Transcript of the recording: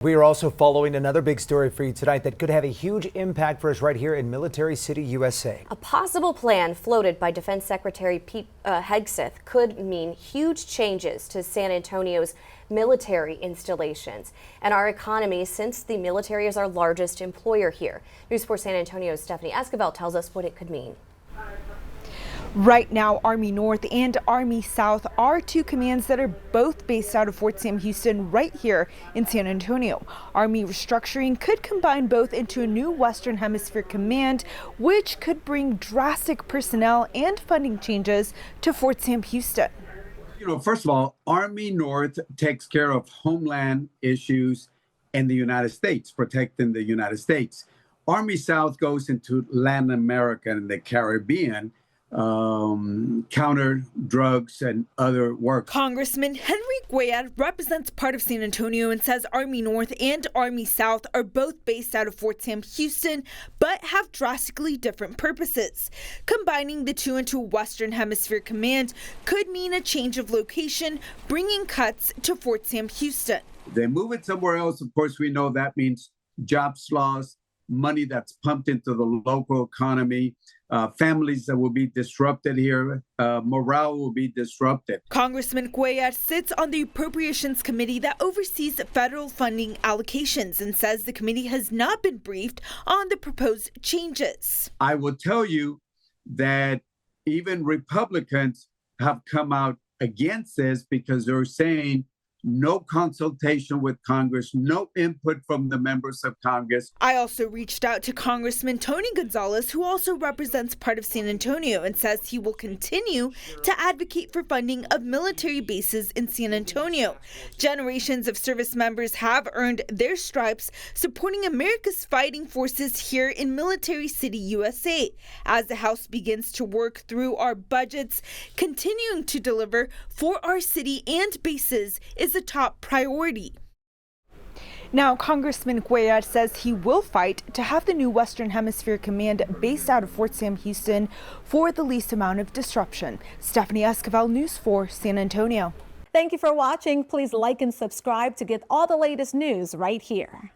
We are also following another big story for you tonight that could have a huge impact for us right here in Military City, USA. A possible plan floated by Defense Secretary Pete Hegseth could mean huge changes to San Antonio's military installations and our economy, since the military is our largest employer here. News 4 San Antonio's Stephanie Esquivel tells us what it could mean. Right now, Army North and Army South are two commands that are both based out of Fort Sam Houston right here in San Antonio. Army restructuring could combine both into a new Western Hemisphere Command, which could bring drastic personnel and funding changes to Fort Sam Houston. First of all, Army North takes care of homeland issues in the United States, protecting the United States. Army South goes into Latin America and the Caribbean, counter drugs and other work. Congressman Henry Guayad represents part of San Antonio and says Army North and Army South are both based out of Fort Sam Houston, but have drastically different purposes. Combining the two into Western Hemisphere Command could mean a change of location, bringing cuts to Fort Sam Houston. If they move it somewhere else, of course, we know that means jobs lost, money that's pumped into the local economy, families that will be disrupted here, morale will be disrupted. Congressman Guayad sits on the Appropriations Committee that oversees federal funding allocations and says the committee has not been briefed on the proposed changes. I will tell you that even Republicans have come out against this because they're saying no consultation with Congress, no input from the members of Congress. I also reached out to Congressman Tony Gonzalez, who also represents part of San Antonio, and says he will continue to advocate for funding of military bases in San Antonio. Generations of service members have earned their stripes supporting America's fighting forces here in Military City, USA. As the House begins to work through our budgets, continuing to deliver for our city and bases is a top priority. Now, Congressman Guayad says he will fight to have the new Western Hemisphere Command based out of Fort Sam Houston for the least amount of disruption. Stephanie Esquivel, News 4 San Antonio. Thank you for watching. Please like and subscribe to get all the latest news right here.